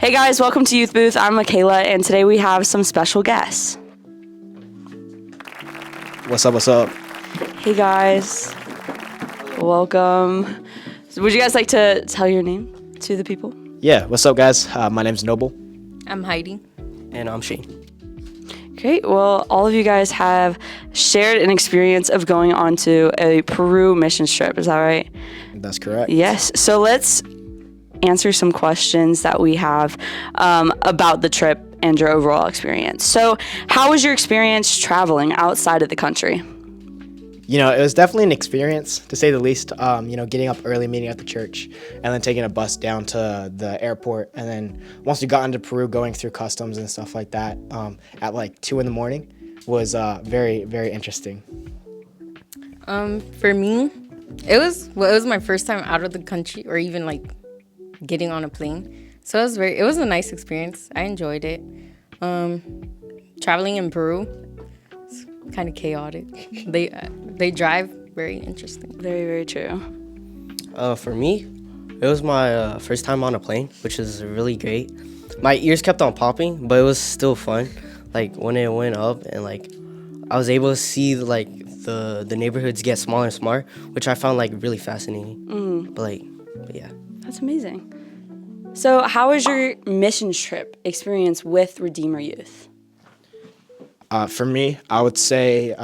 Hey guys, welcome to Youth Booth. I'm Michaela, and today we have some special guests. What's up, what's up? Hey guys, welcome. Would you guys like to tell your name to the people? Yeah, what's up, guys? My name's Noble. I'm Heidi. And I'm Shane. Great. Well, all of you guys have shared an experience of going on to a Peru mission trip. Is that right? That's correct. Yes. So let's answer some questions that we have about the trip and your overall experience. So how was your experience traveling outside of the country? You know, it was definitely an experience, to say the least. Getting up early, meeting at the church, and then taking a bus down to the airport. And then once we got into Peru, going through customs and stuff like that at like 2 a.m. was very, very interesting. For me, it was my first time out of the country, or even like getting on a plane. So it was a nice experience. I enjoyed it. Traveling in Peru, it's kind of chaotic. They drive very interesting. Very, very true. For me, it was my first time on a plane, which is really great. My ears kept on popping, but it was still fun. Like when it went up and like I was able to see like the neighborhoods get smaller and smaller, which I found like really fascinating. But yeah. That's amazing. So how was your mission trip experience with Redeemer Youth? For me, I would say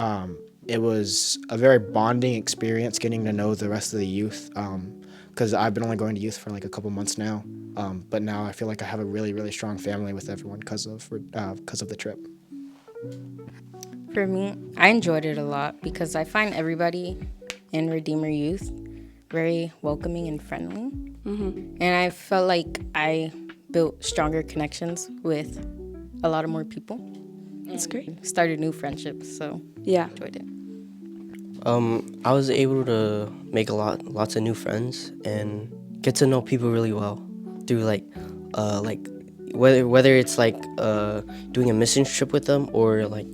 it was a very bonding experience getting to know the rest of the youth, because I've been only going to youth for like a couple months now, but now I feel like I have a really, really strong family with everyone because of the trip. For me, I enjoyed it a lot because I find everybody in Redeemer Youth very welcoming and friendly. And I felt like I built stronger connections with a lot of more people. That's great. Started new friendships, so Yeah. enjoyed it. I was able to make lots of new friends and get to know people really well through whether it's like doing a mission trip with them or like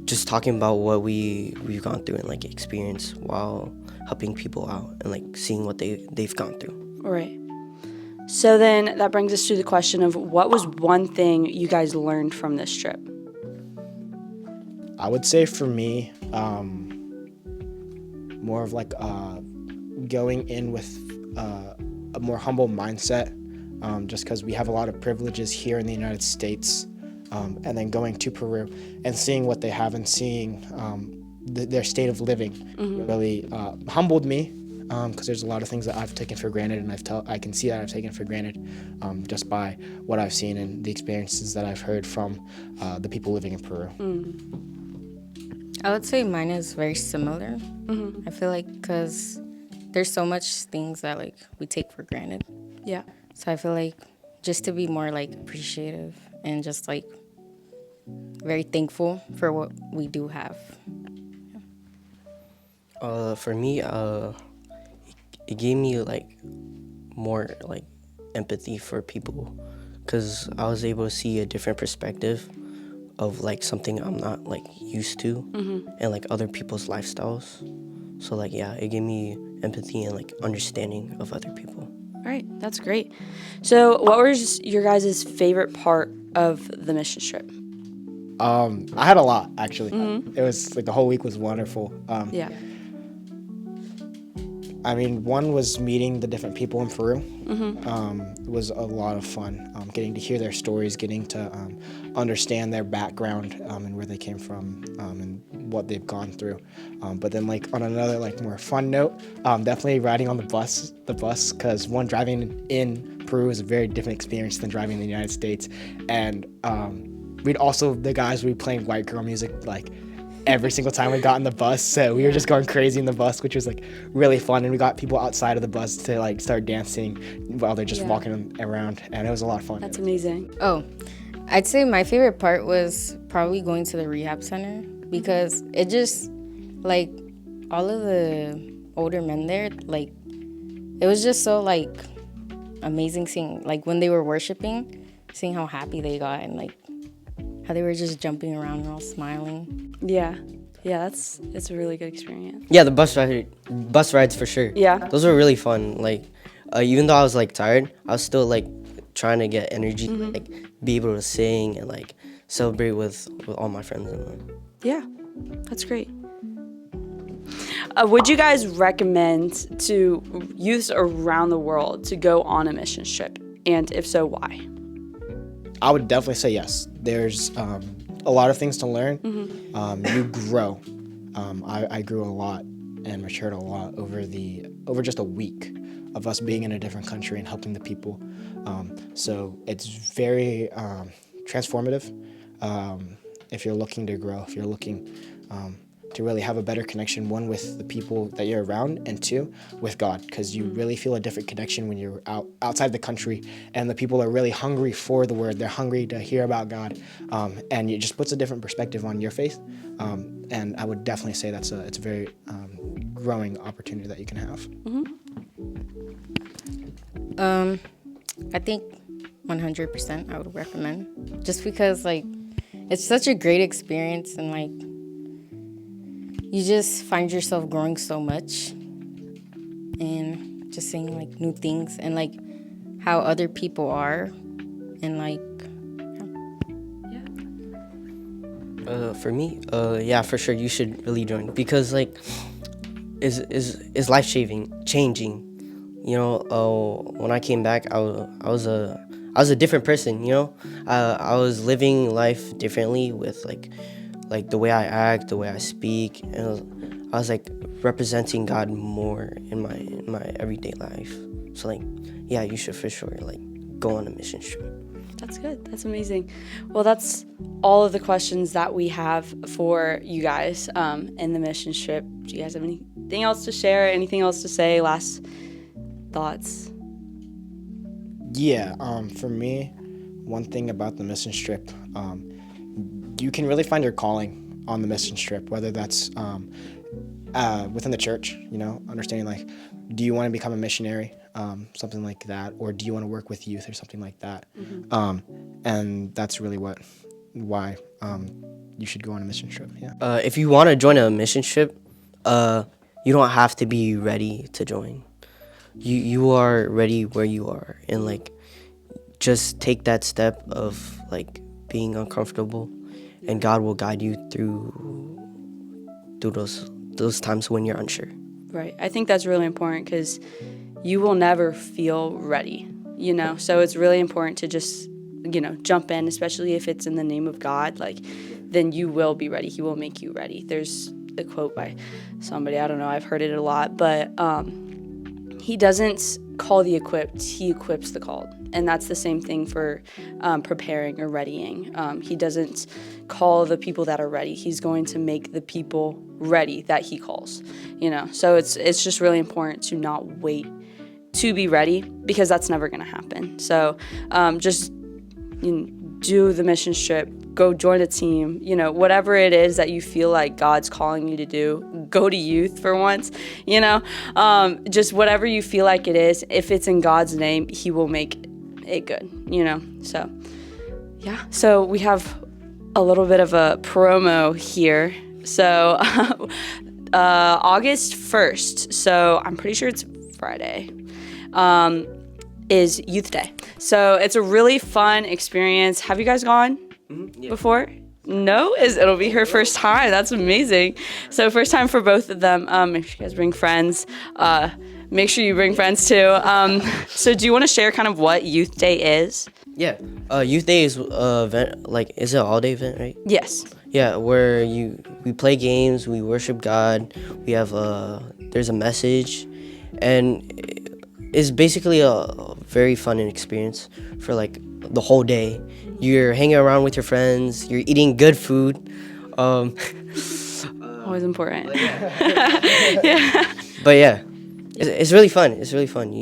just talking about what we've gone through and like experience while helping people out and like seeing what they've gone through. All right. So then that brings us to the question of what was one thing you guys learned from this trip? I would say for me, more of like going in with a more humble mindset, just because we have a lot of privileges here in the United States, and then going to Peru and seeing what they have and seeing their state of living really humbled me, because there's a lot of things that I've taken for granted, and I can see that I've taken for granted just by what I've seen and the experiences that I've heard from the people living in Peru. I would say mine is very similar. I feel like because there's so much things that like we take for granted. Yeah. So I feel like just to be more like appreciative and just like very thankful for what we do have. For me, it gave me like more like empathy for people, because I was able to see a different perspective of like something I'm not like used to, and like other people's lifestyles. So like yeah, it gave me empathy and like understanding of other people. All right. That's great. So what was your guys' favorite part of the mission trip? I had a lot, actually. It was like the whole week was wonderful. Yeah. I mean, one was meeting the different people in Peru. It was a lot of fun, getting to hear their stories, getting to understand their background and where they came from and what they've gone through. But then, like on another like more fun note, definitely riding on the bus, because driving in Peru is a very different experience than driving in the United States. And the guys would be playing white girl music like every single time we got in the bus, so we were just going crazy in the bus, which was like really fun. And we got people outside of the bus to like start dancing while they're just walking around, and it was a lot of fun. That's amazing. Oh, I'd say my favorite part was probably going to the rehab center, because it just like all of the older men there, like it was just so like amazing seeing like when they were worshiping, seeing how happy they got and like how they were just jumping around and all smiling. Yeah. Yeah, it's a really good experience. Yeah, the bus rides for sure. Yeah. Those were really fun. Like, even though I was like tired, I was still like trying to get energy, like be able to sing and like celebrate with all my friends and them. Yeah, that's great. Would you guys recommend to youths around the world to go on a mission trip? And if so, why? I would definitely say yes. There's a lot of things to learn. You grow. I grew a lot and matured a lot over just a week of us being in a different country and helping the people. So it's very transformative. If you're looking to grow, if you're looking to really have a better connection, one, with the people that you're around, and two, with God, because you really feel a different connection when you're outside the country and the people are really hungry for the word. They're hungry to hear about God, and it just puts a different perspective on your faith. And I would definitely say it's a very growing opportunity that you can have. I think 100% I would recommend, just because like it's such a great experience, and like you just find yourself growing so much and just seeing like new things and like how other people are, and like For me, yeah, for sure, you should really join, because like is life changing. You know, when I came back, I was a different person. You know, I was living life differently with like the way I act, the way I speak, and I was like representing God more in my everyday life. So like, yeah, you should for sure like go on a mission trip. That's good. That's amazing. Well, that's all of the questions that we have for you guys in the mission trip. Do you guys have anything else to share? Anything else to say? Last thoughts? Yeah, for me, one thing about the mission trip, you can really find your calling on the mission trip, whether that's within the church, you know, understanding like, do you want to become a missionary, something like that, or do you want to work with youth or something like that? And that's really why you should go on a mission trip. Yeah. If you want to join a mission trip, you don't have to be ready to join. You are ready where you are, and like just take that step of like being uncomfortable, and God will guide you through those times when you're unsure. Right. I think that's really important, because you will never feel ready, you know? So it's really important to just, you know, jump in, especially if it's in the name of God, like, then you will be ready. He will make you ready. There's a quote by somebody, I don't know, I've heard it a lot, but he doesn't call the equipped, he equips the called. And that's the same thing for preparing or readying. He doesn't call the people that are ready. He's going to make the people ready that he calls, you know. So it's just really important to not wait to be ready, because that's never going to happen. So just do the mission trip, go join a team, you know, whatever it is that you feel like God's calling you to do. Go to youth for once, you know, just whatever you feel like it is. If it's in God's name, he will make it good, you know. So yeah, so we have a little bit of a promo here. So August 1st, so I'm pretty sure it's Friday, is Youth Day. So it's a really fun experience. Have you guys gone before? No? It'll be her first time. That's amazing. So first time for both of them. Make sure you guys bring friends. Make sure you bring friends too. So do you want to share kind of what Youth Day is? Yeah, Youth Day is event, like, is it an all-day event, right? Yes. Yeah, where we play games, we worship God, we have there's a message, and it's basically a very fun experience for like the whole day. You're hanging around with your friends, you're eating good food. Always important. Yeah. But yeah, it's really fun. It's really fun.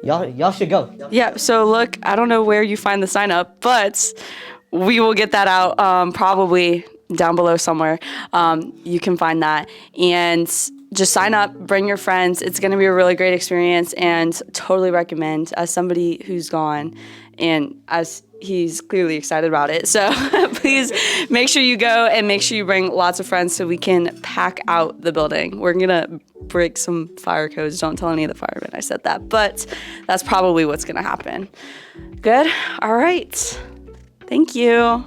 Y'all should go. Yeah, so look, I don't know where you find the sign up, but we will get that out probably down below somewhere. You can find that, and just sign up, bring your friends. It's going to be a really great experience, and totally recommend, as somebody who's gone and as he's clearly excited about it. So please make sure you go and make sure you bring lots of friends so we can pack out the building. We're going to break some fire codes. Don't tell any of the firemen I said that, but that's probably what's going to happen. Good. All right. Thank you.